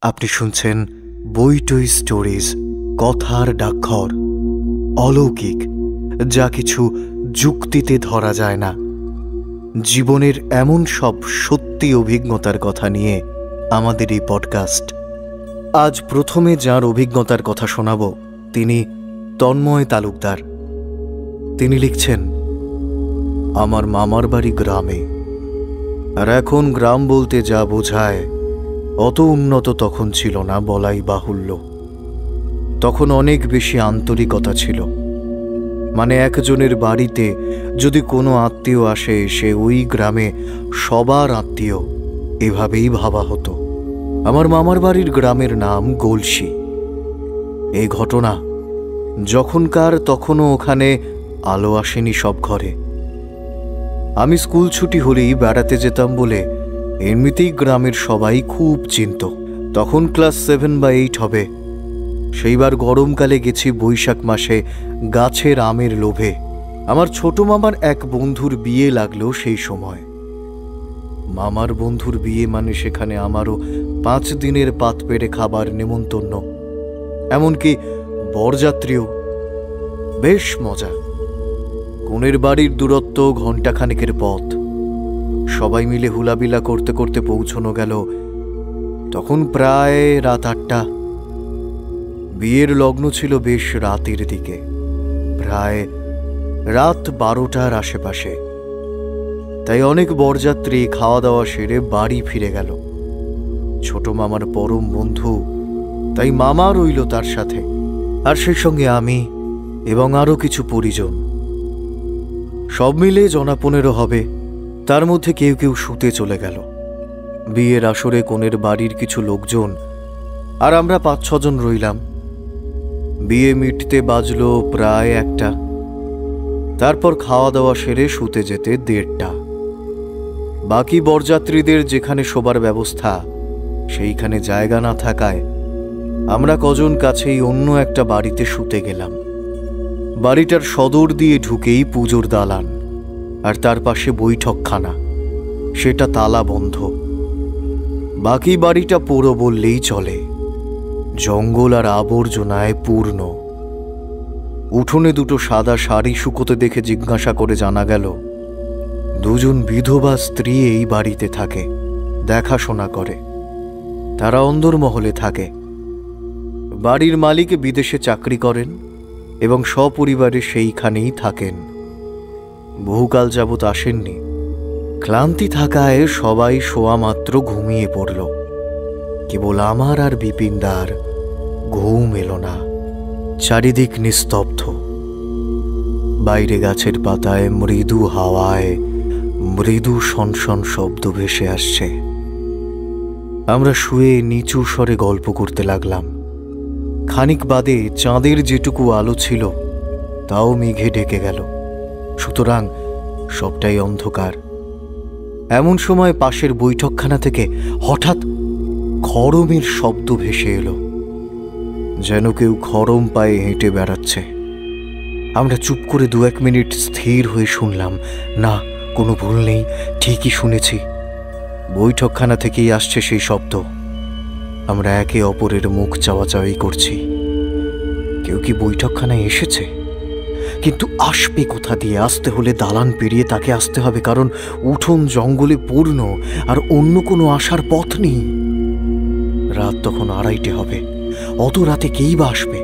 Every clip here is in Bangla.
আপনি শুনছেন বইটই স্টোরিজ, কথার ডাকঘর। অলৌকিক, যা কিছু যুক্তিতে ধরা যায় না। জীবনের এমন সব সত্যি অভিজ্ঞতার কথা নিয়ে আমাদের এই পডকাস্ট। আজ প্রথমে যার অভিজ্ঞতার কথা শোনাব তিনি তন্ময় তালুকদার। তিনি লিখছেন, আমার মামার বাড়ি গ্রামে। আর এখন গ্রাম বলতে যা বোঝায় অত উন্নত তখন ছিল না, বলাই বাহুল্য। তখন অনেক বেশি আন্তরিকতা ছিল। মানে একজনের বাড়িতে যদি কোনো আত্মীয় আসে, সে ওই গ্রামে সবার আত্মীয়, এভাবেই ভাবা হতো। আমার মামার বাড়ির গ্রামের নাম গলসি। এই ঘটনা যখনকার, তখনও ওখানে আলো আসেনি সব ঘরে। আমি স্কুল ছুটি হলেই বেড়াতে যেতাম বলে এমনিতেই গ্রামের সবাই খুব চিনত। তখন ক্লাস 7 বা 8 হবে। সেইবার গরমকালে গেছি বৈশাখ মাসে গাছের আমের লোভে। আমার ছোট মামার এক বন্ধুর বিয়ে লাগলো সেই সময়। মামার বন্ধুর বিয়ে মানে সেখানে আমারও 5 দিনের পাত পেড়ে খাবার নেমন্তন্ন, এমনকি বরযাত্রীও। বেশ মজা। কনের বাড়ির দূরত্ব ঘণ্টাখানেকের পথ। সবাই মিলে হুলাবিলা করতে করতে পৌঁছানো গেল তখন প্রায় রাত 8টা। বিয়ের লগ্ন ছিল বেশ রাতের দিকে, প্রায় রাত 12টার আশেপাশে। তাই অনেক বরযাত্রী খাওয়া দাওয়া সেরে বাড়ি ফিরে গেল। ছোট মামার পরম বন্ধু, তাই মামা রইল তার সাথে, আর সেই সঙ্গে আমি এবং আরও কিছু পরিজন। সব মিলে জনা 15 হবে। তার মধ্যে কেউ কেউ শুতে চলে গেল। বিয়ের আসরে কনের বাড়ির কিছু লোকজন আর আমরা 5-6 জন রইলাম। বিয়ে মিটতে বাজলো প্রায় 1টা। তারপর খাওয়া দাওয়া সেরে শুতে যেতে 1:30টা। বাকি বরযাত্রীদের যেখানে শোবার ব্যবস্থা সেইখানে জায়গা না থাকায় আমরা কজন কাছেই অন্য একটা বাড়িতে শুতে গেলাম। বাড়িটার সদর দিয়ে ঢুকেই পুজোর দালান, আর তার পাশে বৈঠকখানা, সেটা তালা বন্ধ। বাকি বাড়িটা পুরো বললেই চলে। জঙ্গল আর আবর্জনায় পূর্ণ। উঠোনে 2টো সাদা শাড়ি শুকোতে দেখে জিজ্ঞাসা করে জানা গেল 2 জন বিধবা স্ত্রী এই বাড়িতে থাকে, দেখাশোনা করে। তারা অন্দরমহলে থাকে। বাড়ির মালিক বিদেশে চাকরি করেন এবং সপরিবারে সেইখানেই থাকেন। বহুকাল যাবৎ আসেননি। ক্লান্তি থাকায় সবাই শোয়া মাত্র ঘুমিয়ে পড়ল। কেবল আমার আর বিপিনদার ঘুম এলো না। চারিদিক নিস্তব্ধ। বাইরে গাছের পাতায় মৃদু হাওয়ায় মৃদু শনশন শব্দ ভেসে আসছে। আমরা শুয়ে নিচু স্বরে গল্প করতে লাগলাম। খানিক বাদে চাঁদের যেটুকু আলো ছিল তাও মেঘে ঢেকে গেল, সুতরাং সবটাই অন্ধকার। এমন সময় পাশের বৈঠকখানা থেকে হঠাৎ খড়মের শব্দ ভেসে এলো, যেন কেউ খড়ম পায়ে হেঁটে বেড়াচ্ছে। আমরা চুপ করে 2-1 মিনিট স্থির হয়ে শুনলাম। না, কোনো ভুল নেই, ঠিকই শুনেছি। বৈঠকখানা থেকেই আসছে সেই শব্দ। আমরা একে অপরের মুখ চাওয়াচাওয়ি করছি। কেউ কি বৈঠকখানায় এসেছে? কিন্তু আসবে কোথা দিয়ে? আসতে হলে দালান পেরিয়ে তাকে আসতে হবে, কারণ উঠোন জঙ্গলে পূর্ণ আর অন্য কোনো আসার পথ নেই। রাত তখন 2:30 হবে। অত রাতে কেই বা আসবে?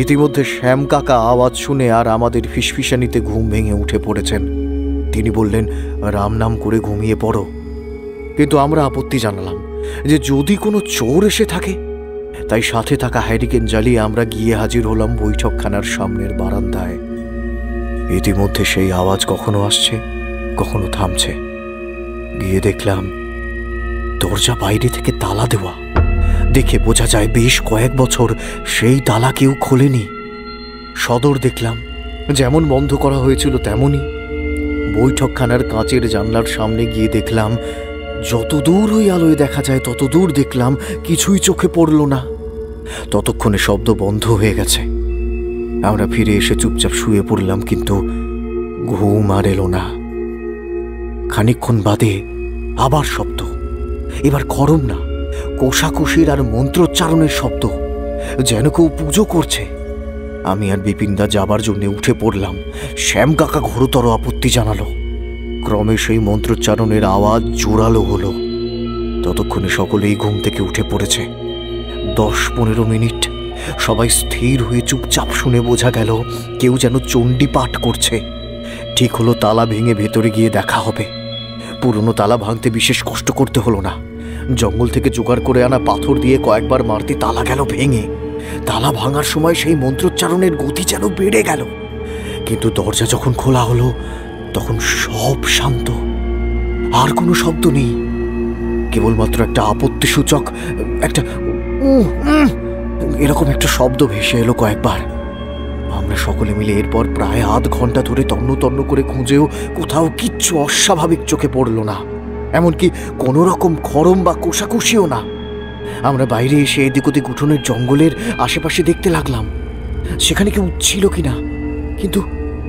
ইতিমধ্যে শ্যাম কাকা আওয়াজ শুনে আর আমাদের ফিসফিসানিতে ঘুম ভেঙে উঠে পড়েছেন। তিনি বললেন, রাম নাম করে ঘুমিয়ে পড়ো। কিন্তু আমরা আপত্তি জানালাম যে যদি কোনো চোর এসে থাকে। তাই সাথে থাকা হ্যারিকেন জ্বালিয়ে আমরা গিয়ে হাজির হলাম বৈঠকখানার সামনের বারান্দায়। ইতিমধ্যে সেই আওয়াজ কখনো আসছে, কখনো থামছে। গিয়ে দেখলাম দরজা বাইরে থেকে তালা দেওয়া। দেখে বোঝা যায় বেশ কয়েক বছর সেই তালা কেউ খোলেনি। সদর দেখলাম, যেমন বন্ধ করা হয়েছিল তেমনই। বৈঠকখানার কাঁচের জানলার সামনে গিয়ে দেখলাম যত দূর ওই আলোয় দেখা যায় তত দূর দেখলাম কিছুই চোখে পড়ল না। ততক্ষণে শব্দ বন্ধ হয়ে গেছে। আমরা ফিরে এসে চুপচাপ শুয়ে পড়লাম, কিন্তু ঘুম আর এলো না। খানিকক্ষণ বাদে আবার শব্দ। এবার খড়ম না, কোষাকুষির আর মন্ত্রোচ্চারণের শব্দ, যেন কেউ পুজো করছে। আমি আর বিপিনদা যাবার জন্য উঠে পড়লাম। শ্যাম কাকা ঘোরতর আপত্তি জানালো। ক্রমে সেই মন্ত্রোচ্চারণের আওয়াজ জোরালো হলো। ততক্ষণে সকলেই ঘুম থেকে উঠে পড়েছে। 10-15 মিনিট সবাই স্থির হয়ে চুপচাপ শুনে বোঝা গেল কেউ যেন চণ্ডী পাঠ করছে। ঠিক হলো তালা ভেঙে ভেতরে গিয়ে দেখা হবে। পুরনো তালা ভাঙতে বিশেষ কষ্ট করতে হলো না। জঙ্গল থেকে জোগাড় করে আনা পাথর দিয়ে কয়েকবার মারতে তালা গেল ভেঙে। তালা ভাঙার সময় সেই মন্ত্রোচ্চারণের গতি যেন বেড়ে গেল। কিন্তু দরজা যখন খোলা হলো তখন সব শান্ত, আর কোনো শব্দ নেই। কেবলমাত্র একটা আপত্তিসূচক একটা এরকম একটা শব্দ ভেসে এলো কয়েকবার। আমরা সকলে মিলে এরপর প্রায় আধ ঘন্টা ধরে তন্ন তন্ন করে খুঁজেও কোথাও কিচ্ছু অস্বাভাবিক চোখে পড়ল না, এমনকি কোনো রকম খড়ম বা কোষাকুষিও না। আমরা বাইরে এসে এদিক ওদিক উঠোনের জঙ্গলের আশেপাশে দেখতে লাগলাম সেখানে কেউ ছিল কিনা, কিন্তু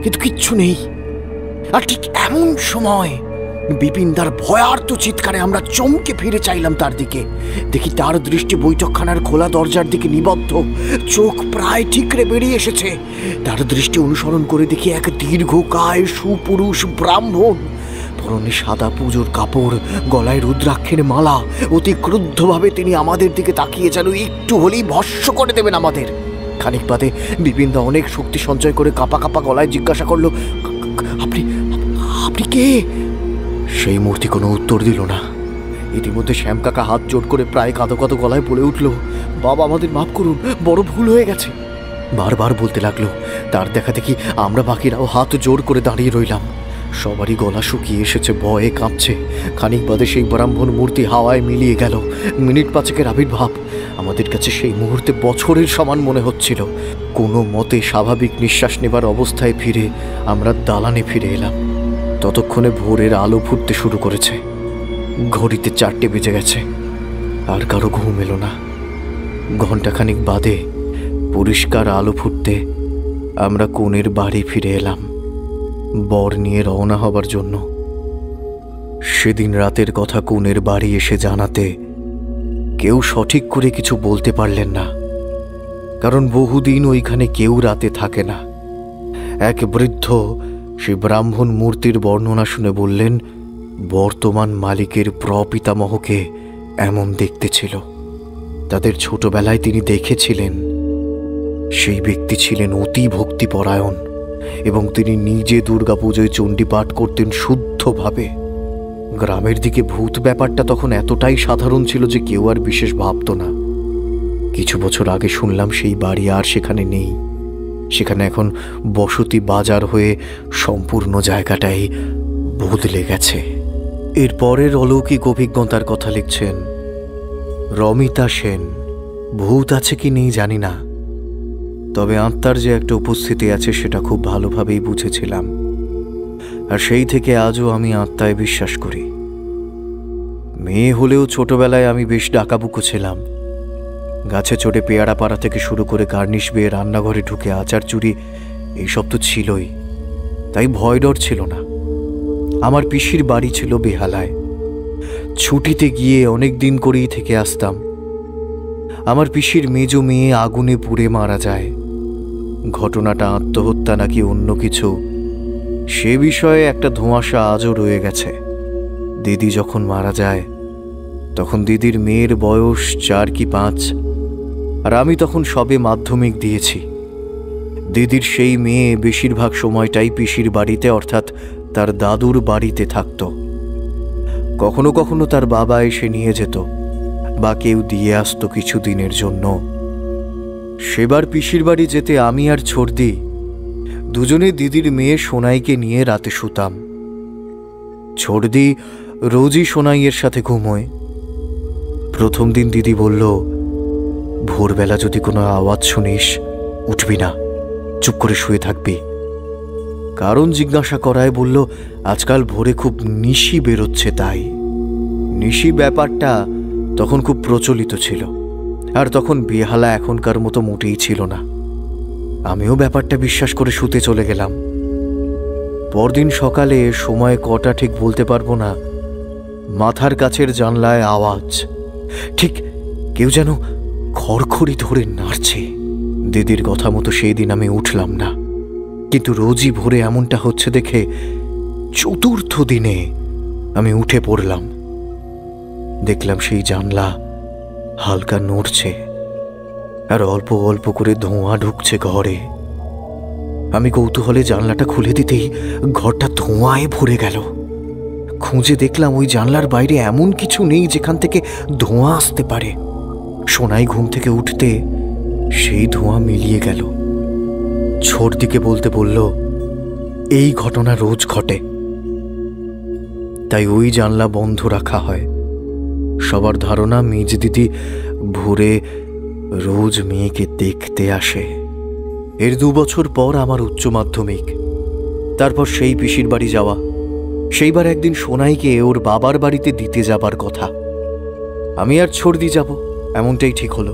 কিন্তু কিচ্ছু নেই। আর ঠিক এমন সময় বিপিনদার ভয়ার্ত চিৎকারে আমরা চমকে ফিরে চাইলাম তার দিকে। দেখি তার দৃষ্টি বৈঠকখানার খোলা দরজার দিকে নিবদ্ধ, চোখ প্রায় ঠিকরে বেরিয়ে এসেছে। তার দৃষ্টি অনুসরণ করে দেখি এক দীর্ঘকায় সুপুরুষ ব্রাহ্মণ, পরনে সাদা পুজোর কাপড়, গলায় রুদ্রাক্ষের মালা। অতি ক্রুদ্ধভাবে তিনি আমাদের দিকে তাকিয়ে যেন একটু হলেই ভস্ম করে দেবেন আমাদের। খানিক বাদে বিপিনদা অনেক শক্তি সঞ্চয় করে কাঁপা কাঁপা গলায় জিজ্ঞাসা করলো, আপনি আপনি কে? সেই মূর্তি কোনো উত্তর দিল না। ইতিমধ্যে শ্যাম কাকা হাত জোট করে প্রায় কাঁদো কাঁদো গলায় বলে উঠল, বাবা আমাদের মাফ করুন, বড় ভুল হয়ে গেছে। বারবার বলতে লাগলো। তার দেখা দেখি আমরা বাকিরাও হাত জোর করে দাঁড়িয়ে রইলাম। সবারই গলা শুকিয়ে এসেছে, ভয়ে কাঁপছে। খানিক বাদে সেই ব্রাহ্মণ মূর্তি হাওয়ায় মিলিয়ে গেল। মিনিট পাঁচেকের আবির্ভাব আমাদের কাছে সেই মুহূর্তে বছরের সমান মনে হচ্ছিল। কোনো মতে স্বাভাবিক নিঃশ্বাস নেবার অবস্থায় ফিরে আমরা দালানে ফিরে এলাম। ততক্ষণে ভোরের আলো ফুটতে শুরু করেছে। ঘড়িতে 4টে বেজে গেছে। আর কারো ঘুম এলো না। ঘণ্টাখানিক বাদে পরিষ্কার আলো ফুটতে আমরা কনের বাড়ি ফিরে এলাম বর নিয়ে রওনা হবার জন্য। সেদিন রাতের কথা কনের বাড়ি এসে জানাতে কেউ সঠিক করে কিছু বলতে পারলেন না, কারণ বহুদিন ওইখানে কেউ রাতে থাকে না। এক বৃদ্ধ সে ব্রাহ্মণ মূর্তির বর্ণনা শুনে বললেন, বর্তমান মালিকের প্রপিতামহকে এমন দেখতে ছিল। তাদের ছোটবেলায় তিনি দেখেছিলেন। সেই ব্যক্তি ছিলেন অতি ভক্তিপরায়ণ এবং তিনি নিজে দুর্গাপুজোয় চণ্ডী পাঠ করতেন শুদ্ধভাবে। গ্রামের দিকে ভূত ব্যাপারটা তখন এতটাই সাধারণ ছিল যে কেউ আর বিশেষ ভাবত না। কিছু বছর আগে শুনলাম সেই বাড়ি আর সেখানে নেই। সেখানে এখন বসতি বাজার হয়ে সম্পূর্ণ জায়গাটাই বদলে গেছে। এর পরের অলৌকিক অভিজ্ঞতার কথা লিখছেন রমিতা সেন। ভূত আছে কি নেই জানি না, তবে আত্মার যে একটা উপস্থিতি আছে সেটা খুব ভালোভাবেই বুঝেছিলাম। আর সেই থেকে আজও আমি আত্মায় বিশ্বাস করি। মেয়ে হলেও ছোটবেলায় আমি বেশ ডাকাবুকো ছিলাম। গাছে চড়ে পেয়ারা পাড়া থেকে শুরু করে গার্নিশ বেয়ে রান্নাঘরে ঢুকে আচার চুরি এইসব তো ছিলই, তাই ভয় ডর ছিল না। আমার পিসির বাড়ি ছিল বেহালায়। ছুটিতে গিয়ে অনেক দিন করেই থেকে আসতাম। আমার পিসির মেজ মেয়ে আগুনে পুড়ে মারা যায়। ঘটনাটা আত্মহত্যা নাকি অন্য কিছু সে বিষয়ে একটা ধোঁয়াশা আজও রয়ে গেছে। দিদি যখন মারা যায় তখন দিদির মেয়ের বয়স 4 কি 5, আর আমি তখন সবে মাধ্যমিক দিয়েছি। দিদির সেই মেয়ে বেশিরভাগ সময়টাই পিসির বাড়িতে অর্থাৎ তার দাদুর বাড়িতে থাকত। কখনো কখনো তার বাবা এসে নিয়ে যেত বা কেউ দিয়ে আসতো কিছু দিনের জন্য। সেবার পিসির বাড়ি যেতে আমি আর ছর্দি দুজনে দিদির মেয়ে সোনাইকে নিয়ে রাতে শুতাম। ছর্দি রোজই সোনাইয়ের সাথে ঘুমোয়। প্রথম দিন দিদি বলল, ভোরবেলা যদি কোনো আওয়াজ শুনিস উঠবি না, চুপ করে শুয়ে থাকবি। কারণ জিজ্ঞাসা করায় বলল, আজকাল ভোরে খুব নিশি বেরোচ্ছে। তাই নিশি ব্যাপারটা তখন খুব প্রচলিত ছিল, আর তখন বেহালা এখনকার মতো মোটেই ছিল না। আমিও ব্যাপারটা বিশ্বাস করে শুতে চলে গেলাম। পরদিন সকালে সময় কটা ঠিক বলতে পারবো না, মাথার কাছের জানলায় আওয়াজ, ঠিক কেউ যেন খড়খড়ি ধরে নাড়ছে। দিদির কথা মতো সেই দিন আমি উঠলাম না, কিন্তু রোজই ভোরে এমনটা হচ্ছে দেখে চতুর্থ দিনে আমি উঠে পড়লাম। দেখলাম সেই জানলা হালকা নড়ছে আর অল্প অল্প করে ধোঁয়া ঢুকছে ঘরে। আমি কৌতূহলে জানলাটা খুলে দিতেই ঘরটা ধোঁয়ায় ভরে গেল। খুঁজে দেখলাম ওই জানলার বাইরে এমন কিছু নেই যেখান থেকে ধোঁয়া আসতে পারে। সোনাই ঘুম থেকে উঠতে সেই ধোঁয়া মিলিয়ে গেল। ছোটদিকে বলতে বলল, এই ঘটনা রোজ ঘটে, তাই ওই জানলা বন্ধ রাখা হয়। সবার ধারণা মেজ দিদি ভোরে রোজ মেয়েকে দেখতে আসে। এর 2 বছর পর আমার উচ্চ মাধ্যমিক, তারপর সেই পিসির বাড়ি যাওয়া। সেইবার একদিন সোনাইকে ওর বাবার বাড়িতে দিতে যাবার কথা। আমি আর ছর্দি যাব এমনটাই ঠিক হলো।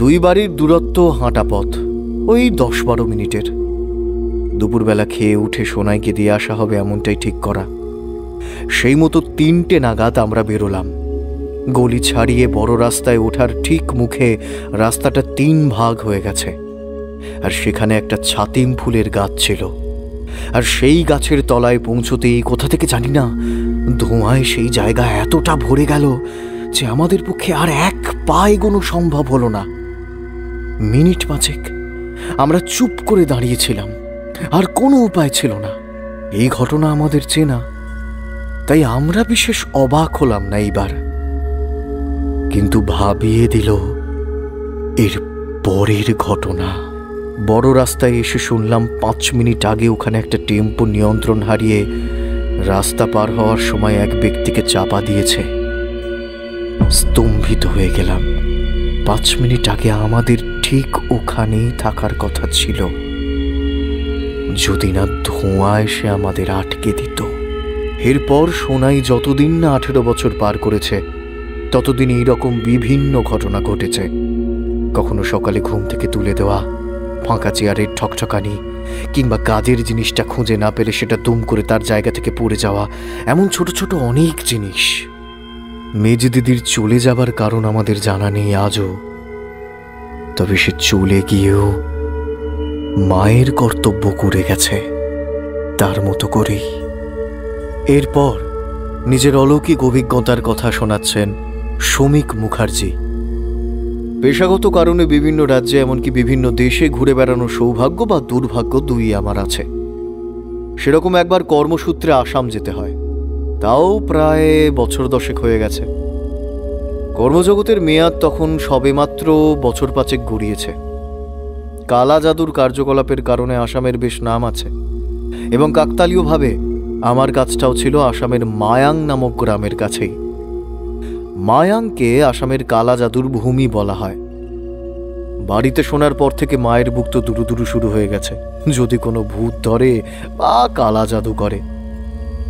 2 বাড়ির দূরত্ব হাঁটা পথ, ওই 10-12 মিনিটের। দুপুরবেলা খেয়ে উঠে সোনাইকে দিয়ে আসা হবে এমনটাই ঠিক করা। সেই মতো 3টে নাগাদ আমরা বেরোলাম। গলি ছাড়িয়ে বড় রাস্তায় ওঠার ঠিক মুখে রাস্তাটা 3 ভাগ হয়ে গেছে, আর সেখানে একটা ছাতিম ফুলের গাছ ছিল। আর সেই গাছের তলায় পৌঁছতেই কোথা থেকে জানি না ধোঁয়ায় সেই জায়গা এতটা ভরে গেল যে আমাদের পক্ষে আর 1 পা এগোনো সম্ভব হলো না। মিনিট 5 আমরা চুপ করে দাঁড়িয়েছিলাম, আর কোনো উপায় ছিল না। এই ঘটনা আমাদের চেনা, তাই আমরা বিশেষ অবাক হলাম না এইবার। কিন্তু ভাবিয়ে দিল এর পরের ঘটনা। বড় রাস্তায় এসে শুনলাম 5 মিনিট আগে ওখানে একটা টেম্পো নিয়ন্ত্রণ হারিয়ে রাস্তা পার হওয়ার সময় এক ব্যক্তিকে চাপা দিয়েছে। স্তম্ভিত হয়ে গেলাম। 5 মিনিট আগে আমাদের ঠিক ওখানেই থাকার কথা ছিল, যদি না ধোঁয়া এসে আমাদের আটকে দিত। এরপর সোনাই যতদিন না 18 বছর পার করেছে ততদিন এইরকম বিভিন্ন ঘটনা ঘটেছে। কখনো সকালে ঘুম থেকে তুলে দেওয়া, ফাঁকা চেয়ারের ঠকঠকানি, কিংবা কাজের জিনিসটা খুঁজে না পেলে সেটা দুম করে তার জায়গা থেকে পড়ে যাওয়া, এমন ছোট ছোট অনেক জিনিস। মেজ দিদির চলে যাবার কারণ আমাদের জানা নেই আজও, তবে সে চলে গিয়েও মায়ের কর্তব্য করে গেছে তার মতো করেই। এরপর নিজের অলৌকিক অভিজ্ঞতার কথা শোনাচ্ছেন শমিক মুখার্জি। পেশাগত কারণে বিভিন্ন রাজ্যে এমনকি বিভিন্ন দেশে ঘুরে বেড়ানোর সৌভাগ্য বা দুর্ভাগ্য 2ই আমার আছে। সেরকম একবার কর্মসূত্রে আসাম যেতে হয়, তাও প্রায় বছর 10 হয়ে গেছে। কর্মজগতের মেয়াদ তখন সবেমাত্র বছর 5 গড়িয়েছে। কালা জাদুর কার্যকলাপের কারণে আসামের বেশ নাম আছে, এবং কাকতালীয়ভাবে আমার কাজটাও ছিল আসামের মায়াং নামক গ্রামের কাছেই। মায়াংকে আসামের কালা জাদুর ভূমি বলা হয়। বাড়িতে শোনার পর থেকে মায়ের বুক তো দুরু দুরু শুরু হয়ে গেছে, যদি কোনো ভূত ধরে বা কালা জাদু করে।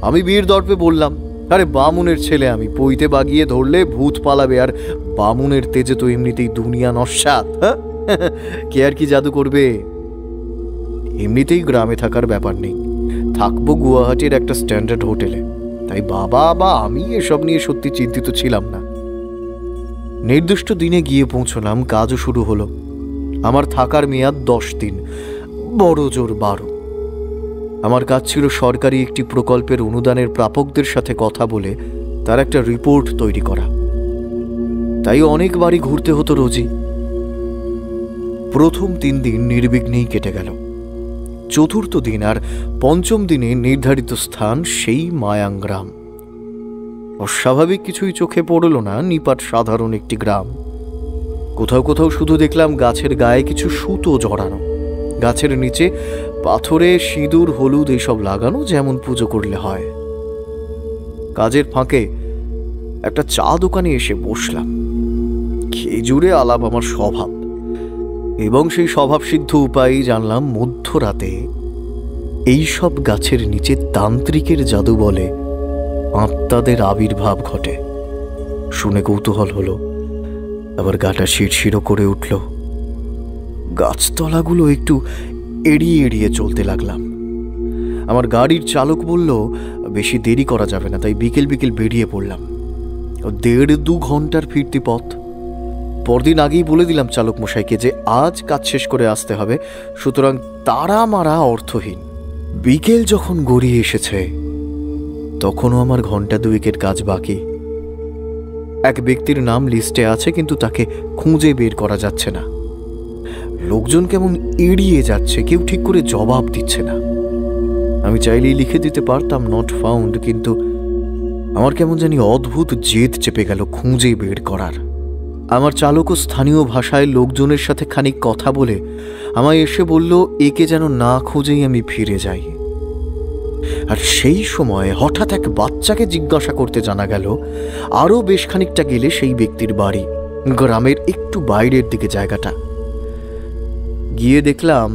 আমি বীর দর্পে বললাম, আরে বামুনের ছেলে আমি, পইতে বাগিয়ে ধরলে ভূত পালাবে, আর বামুনের তেজে তো এমনিতেই দুনিয়া নস্যাৎ, কে আর কি জাদু করবে। এমনিতেই গ্রামে থাকার ব্যাপার নেই, থাকবো গুয়াহাটির একটা স্ট্যান্ডার্ড হোটেলে, তাই বাবা বা আমি এসব নিয়ে সত্যি চিন্তিত ছিলাম না। নির্দিষ্ট দিনে গিয়ে পৌঁছলাম, কাজও শুরু হলো। আমার থাকার মেয়াদ 10 দিন, বড় জোর 12। আমার কাজ ছিল সরকারি একটি প্রকল্পের অনুদানের প্রাপকদের সাথে কথা বলে তার একটা রিপোর্ট তৈরি করা, তাই অনেক বাড়ি ঘুরতে হতো রোজই। প্রথম 3 দিন নির্বিঘ্নেই কেটে গেল। চতুর্থ দিন আর পঞ্চম দিনে নির্ধারিত স্থান সেই মায়াং গ্রাম। অস্বাভাবিক কিছুই চোখে পড়ল না, নিপাট সাধারণ একটি গ্রাম। কোথাও কোথাও শুধু দেখলাম গাছের গায়ে কিছু সুতো জড়ানো, গাছের নিচে পাথরে সিঁদুর হলুদ এইসব লাগানো, যেমন পুজো করলে হয়। কাজের ফাঁকে একটা চা দোকানে এসে বসলাম। খেজুরে আলাপ আমার স্বভাব, এবং সেই স্বভাব সিদ্ধ উপায় জানলাম মধ্যরাতে এইসব গাছের নিচে তান্ত্রিকের জাদু বলে আত্মাদের আবির্ভাব ঘটে। শুনে কৌতূহল হলো, আবার গাটা শিরশিরও করে উঠল। গাছতলাগুলো একটু এড়িয়ে এড়িয়ে চলতে লাগলাম। আমার গাড়ির চালক বলল বেশি দেরি করা যাবে না, তাই বিকেল বিকেল বেরিয়ে পড়লাম। 1.5-2 ঘন্টার ফিরতি পথ। পরদিন আগেই বলে দিলাম চালক মশাইকে যে আজ কাজ শেষ করে আসতে হবে, সুতরাং তাড়া মারা অর্থহীন। বিকেল যখন গড়িয়ে এসেছে তখনও আমার ঘন্টা দুয়েকের কাজ বাকি। এক ব্যক্তির নাম লিস্টে আছে, কিন্তু তাকে খুঁজে বের করা যাচ্ছে না। লোকজন কেমন এড়িয়ে যাচ্ছে, কেউ ঠিক করে জবাব দিচ্ছে না। আমি চাইলেই লিখে দিতে পারতাম নট ফাউন্ড, কিন্তু আমার কেমন জানি অদ্ভুত জেদ চেপে গেল খুঁজে বের করার। আমার চালকও স্থানীয় ভাষায় লোকজনের সাথে খানিক কথা বলে আমায় এসে বলল একে যেন না খুঁজেই আমি ফিরে যাই। আর সেই সময় হঠাৎ এক বাচ্চাকে জিজ্ঞাসা করতে জানা গেল আরও বেশ খানিকটা গেলে সেই ব্যক্তির বাড়ি, গ্রামের একটু বাইরের দিকে জায়গাটা। গিয়ে দেখলাম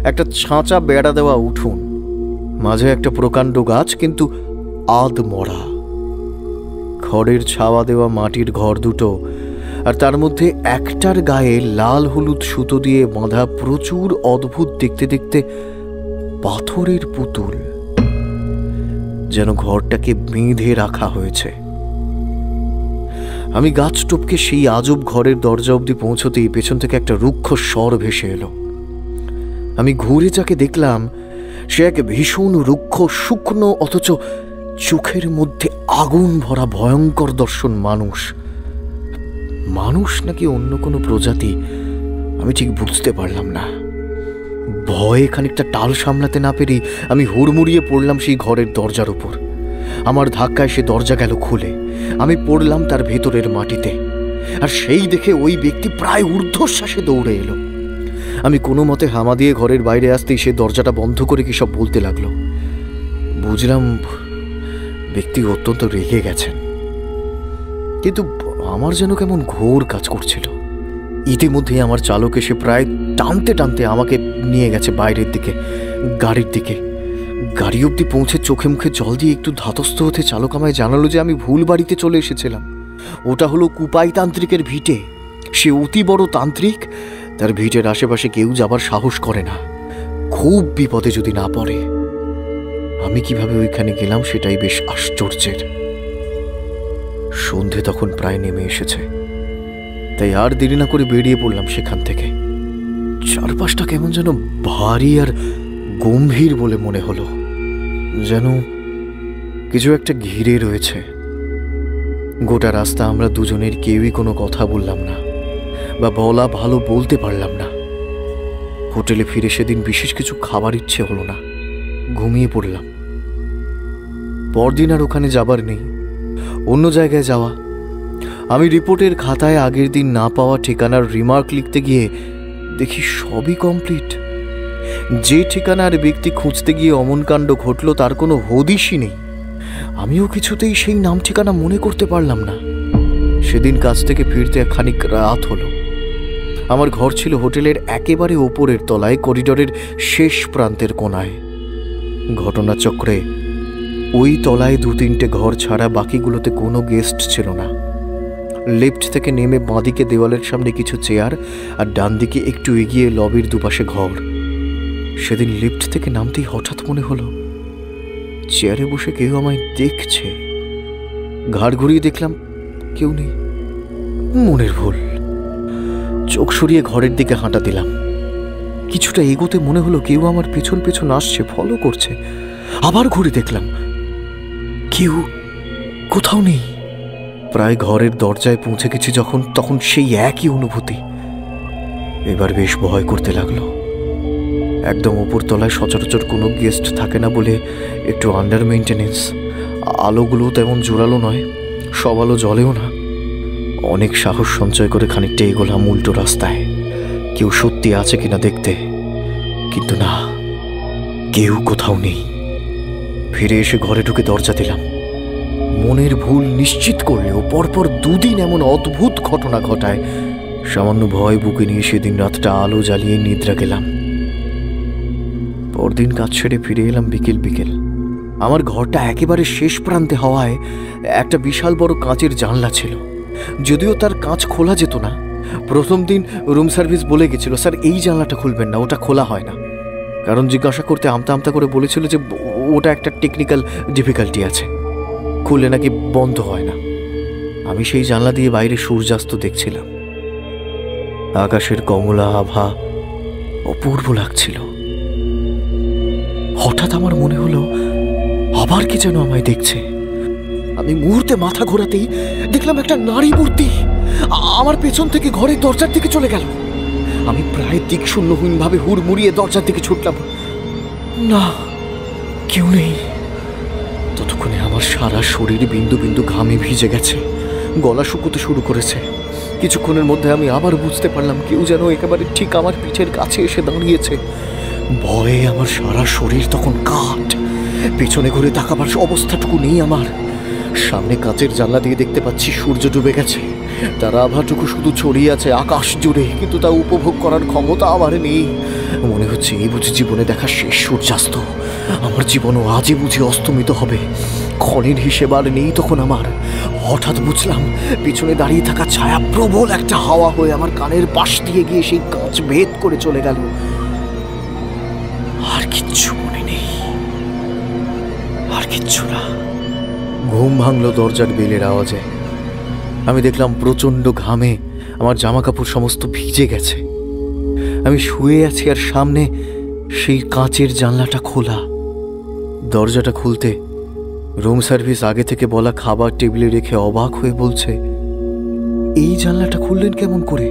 একটা ছাঁচা বেড়া দেওয়া উঠোন, মাঝে একটা প্রকাণ্ড গাছ, কিন্তু আধ মরা। খড়ের ছাওয়া দেওয়া মাটির ঘর দুটো, আর তার মধ্যে একটার গায়ে লাল হলুদ সুতো দিয়ে বাঁধা প্রচুর অদ্ভুত দেখতে দেখতে পাথরের পুতুল, যেন ঘরটাকে বেঁধে রাখা হয়েছে। আমি গাছ টপকে সেই আজব ঘরের দরজা অবধি পৌঁছতেই পেছন থেকে একটা রুক্ষ স্বর ভেসে এলো। আমি ঘুরে যাকে দেখলাম সে এক ভীষণ রুক্ষ শুকনো অথচ চোখের মধ্যে আগুন ভরা ভয়ঙ্কর দর্শন মানুষ। মানুষ নাকি অন্য কোনো প্রজাতি আমি ঠিক বুঝতে পারলাম না। ভয়ে খানিকটা টাল সামলাতে না পেরেই আমি হুড়মুড়িয়ে পড়লাম সেই ঘরের দরজার উপর। আমার ধাক্কায় সে দরজা গেল খুলে, আমি পড়লাম তার ভেতরের মাটিতে। আর সেই দেখে ওই ব্যক্তি প্রায় ঊর্ধ্বশ্বাসে দৌড়ে এলো। আমি কোনো মতে হামা দিয়ে ঘরের বাইরে আসতেই সে দরজাটা বন্ধ করে কি সব বলতে লাগলো। বুঝলাম ব্যক্তি অত্যন্ত রেগে গেছেন, কিন্তু আমার যেন কেমন ঘোর কাজ করছিল। ইতিমধ্যে আমার চালক এসে প্রায় টানতে টানতে আমাকে নিয়ে গেছে বাইরের দিকে, গাড়ির দিকে। গাড়ি অব্দি পৌঁছে চোখে মুখে জল দিয়ে একটু ধাতস্থ হতে চালক আমায় জানালো যে আমি ভুল বাড়িতে চলে এসেছিলাম। ওটা হলো কুপাই তান্ত্রিকের ভিটে। সে অতি বড় তান্ত্রিক, তার ভিটের আশেপাশে কেউ যাবার সাহস করে না, খুব বিপদে যদি না পড়ে। আমি কিভাবে ওইখানে গেলাম সেটাই বেশ আশ্চর্যের। সন্ধে তখন প্রায় নেমে এসেছে, তাই আর দেরি না করে বেরিয়ে পড়লাম সেখান থেকে। চারপাশটা কেমন যেন ভারী আর গম্ভীর বলে মনে হলো, যেন কিছু একটা ঘিরে রয়েছে। গোটা রাস্তা আমরা দুজনের কেউই কোনো কথা বললাম না, বা বলা ভালো বলতে পারলাম না। হোটেলে ফিরে সেদিন বিশেষ কিছু খাবার ইচ্ছে হলো না, ঘুমিয়ে পড়লাম। পরদিন আর ওখানে যাবার নেই, অন্য জায়গায় যাওয়া। আমি রিপোর্টের খাতায় আগের দিন না পাওয়া ঠিকানার রিমার্ক লিখতে গিয়ে দেখি সবই কমপ্লিট। যে ঠিকানার ব্যক্তি খুঁজতে গিয়ে অমন কাণ্ড ঘটল তার কোনো হদিশই নেই। আমিও কিছুতেই সেই নাম ঠিকানা মনে করতে পারলাম না। সেদিন কাজ থেকে ফিরতে খানিক রাত হলো। আমার ঘর ছিল হোটেলের একেবারে ওপরের তলায়, করিডোরের শেষ প্রান্তের কোণায়। ঘটনাচক্রে ওই তলায় 2-3টে ঘর ছাড়া বাকিগুলোতে কোনো গেস্ট ছিল না। লিফট থেকে নেমে বাঁদিকে দেওয়ালের সামনে কিছু চেয়ার, আর ডান দিকে একটু এগিয়ে লবির দুপাশে ঘর। সেদিন লিফট থেকে নামতেই হঠাৎ মনে হলো চেয়ারে বসে কেউ আমায় দেখছে। ঘাড় ঘুরিয়ে দেখলাম কেউ নেই। মনের ভুল। চোখ সরিয়ে ঘরের দিকে হাঁটা দিলাম। কিছুটা এগোতে মনে হলো কেউ আমার পেছন পেছন আসছে, ফলো করছে। আবার ঘুরে দেখলাম কেউ কোথাও নেই। প্রায় ঘরের দরজায় পৌঁছে গেছি যখন, তখন সেই একই অনুভূতি। এবার বেশ ভয় করতে লাগলো। একদম উপর তলায় সচরাচর কোনো গেস্ট থাকে না বলে একটু আন্ডার মেইনটেনেন্স। আলোগুলো তেমন জোরালো নয়, সব আলো জ্বলেও না। অনেক সাহস সঞ্চয় করে খানিকটা এগোলাম উল্টো রাস্তায়, কেউ সত্যি আছে কিনা দেখতে। কিন্তু না, কেউ কোথাও নেই। ফিরে এসে ঘরে ঢুকে দরজা দিলাম। মনের ভুল নিশ্চিত করলেও পরপর 2 দিন এমন অদ্ভুত ঘটনা ঘটায় সামান্য ভয় বুকে নিয়ে সেদিন রাতটা আলো জ্বালিয়ে নিদ্রা গেলাম। পরদিন কাজ ছেড়ে ফিরে এলাম বিকেল বিকেল। আমার ঘরটা একেবারে শেষ প্রান্তে হওয়ায় একটা বিশাল বড় কাঁচের জানলা ছিল, যদিও তার কাঁচ খোলা যেত না। প্রথম দিন রুম সার্ভিস বলে গেছিল, স্যার এই জানলাটা খুলবেন না, ওটা খোলা হয় না। কারণ জিজ্ঞাসা করতে আমতা আমতা করে বলেছিল যে ওটা একটা টেকনিক্যাল ডিফিকাল্টি আছে, খুললে নাকি বন্ধ হয় না। আমি সেই জানলা দিয়ে বাইরে সূর্যাস্ত দেখছিলাম। আকাশের কমলা আভা অপূর্ব লাগছিল। হঠাৎ আমার মনে হলো আবার কি যেন আমায় দেখছে। আমি মুহূর্তে মাথা ঘোরাতেই দেখলাম একটা নারী মূর্তি আমার পেছন থেকে ঘরের দরজার দিকে চলে গেল। আমি প্রায় দিক শূন্যহীনভাবে হুড়মুড়িয়ে দরজার দিকে ছুটলাম। না, কেউ নেই। ততক্ষণে আমার সারা শরীর বিন্দু বিন্দু ঘামে ভিজে গেছে, গলা শুকোতে শুরু করেছে। কিছুক্ষণের মধ্যে আমি আবার বুঝতে পারলাম কেউ যেন একেবারে ঠিক আমার পিঠের কাছে এসে দাঁড়িয়েছে। ভয়ে আমার সারা শরীর তখন কাঠ। পেছনে ঘুরে তাকাবার অবস্থাটুকু নেই আমার। সামনে কাচের জানলা দিয়ে দেখতে পাচ্ছি সূর্য ডুবে গেছে, তার আভাটুকু শুধু ছড়িয়ে আছে আকাশ জুড়ে, কিন্তু তা উপভোগ করার ক্ষমতা আমার নেই। মনে হচ্ছে এই বুঝি জীবনে দেখা শেষ সূর্যাস্ত। আমার জীবনও আজই বুঝি অস্তমিত হবে। ক্ষণের হিসেব আর নেই তখন আমার। হঠাৎ বুঝলাম পিছনে দাঁড়িয়ে থাকা ছায়া প্রবল একটা হাওয়া হয়ে আমার কানের পাশ দিয়ে গিয়ে সেই কাঁচ ভেদ করে চলে গেল। আর কিচ্ছু মনে নেই, আর কিচ্ছু না। ঘুম ভাঙলো দরজার বেলের আওয়াজে। আমি দেখলাম প্রচণ্ড ঘামে আমার জামা কাপড় সমস্ত ভিজে গেছে। আমি শুয়ে আছি আর সামনে সেই কাঁচের জানলাটা খোলা। দরজাটা খুলতে রুম সার্ভিস আগে থেকে বলা খাবার টেবিলে রেখে অবাক হয়ে বলছে, এই জানলাটা খুললেন কেমন করে?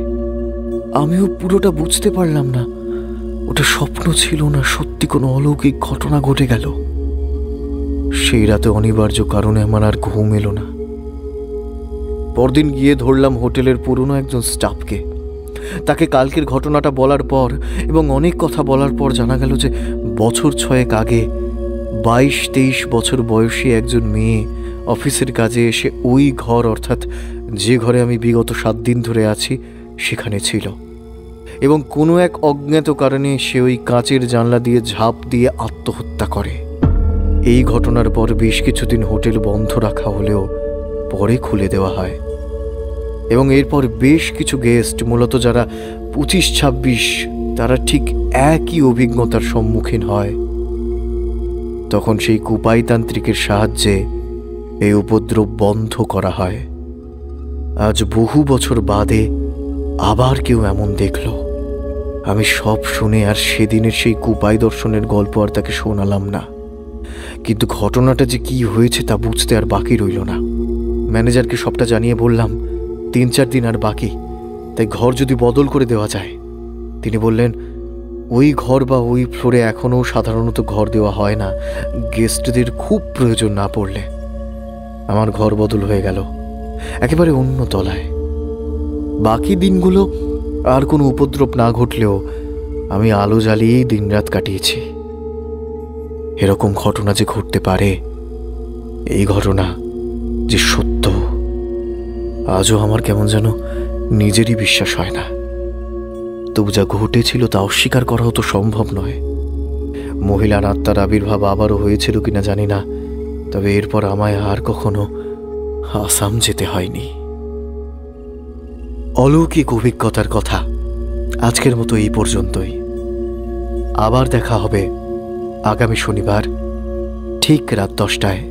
আমিও পুরোটা বুঝতে পারলাম না ওটা স্বপ্ন ছিল না সত্যি কোনো অলৌকিক ঘটনা ঘটে গেল। সেই রাতে অনিবার্য কারণে আমার আর ঘুম এলো না। পরদিন গিয়ে ধরলাম হোটেলের পুরনো একজন স্টাফকে। তাকে কালকের ঘটনাটা বলার পর এবং অনেক কথা বলার পর জানা গেল যে বছর 6 আগে 22-23 বছর বয়সী একজন মেয়ে অফিসের কাজে এসে ওই ঘর, অর্থাৎ যে ঘরে আমি বিগত 7 দিন ধরে আছি, সেখানে ছিল এবং কোনো এক অজ্ঞাত কারণে সে ওই কাঁচের জানলা দিয়ে ঝাঁপ দিয়ে আত্মহত্যা করে। এই ঘটনার পর বেশ কিছুদিন হোটেল বন্ধ রাখা হলেও পরে খুলে দেওয়া হয় এবং এরপর বেশ কিছু গেস্ট, মূলত যারা 25-26, তারা ঠিক একই অভিজ্ঞতার সম্মুখীন হয়। তখন সেই কুপাইতান্ত্রিকের সাহায্যে এই উপদ্রব বন্ধ করা হয়। আজ বহু বছর বাদে আবার কেউ এমন দেখল। আমি সব শুনে আর সেদিনের সেই কুপাই দর্শনের গল্প আর তাকে শোনালাম না, কিন্তু ঘটনাটা যে কি হয়েছে তা বুঝতে আর বাকি রইল না। ম্যানেজারকে সবটা জানিয়ে বললাম 3-4 দিন আর বাকি, তাই ঘর যদি বদল করে দেওয়া যায়। তিনি বললেন, ওই ঘর বা ওই ফ্লোরে এখনও সাধারণত ঘর দেওয়া হয় না, গেস্টদের খুব প্রয়োজন না পড়লে। আমার ঘর বদল হয়ে গেল একেবারে অন্য তলায়। বাকি দিনগুলো আর কোনো উপদ্রব না ঘটলেও আমি আলো জ্বালিয়েই দিনরাত কাটিয়েছি। এরকম ঘটনা যে ঘটতে পারে, এই ঘটনা যে সত্য, আজও আমার কেমন যেন নিজেরই বিশ্বাস হয় না। তবু যা ঘটেছিল তা অস্বীকার করাও তো সম্ভব নয়। মহিলার আত্মার আবির্ভাব আবারও হয়েছিল কিনা জানি না, তবে এরপর আমায় আর কখনো আসাম যেতে হয়নি। অলৌকিক অভিজ্ঞতার কথা আজকের মতো এই পর্যন্তই। আবার দেখা হবে আগামী শনিবার ঠিক রাত 10টায়।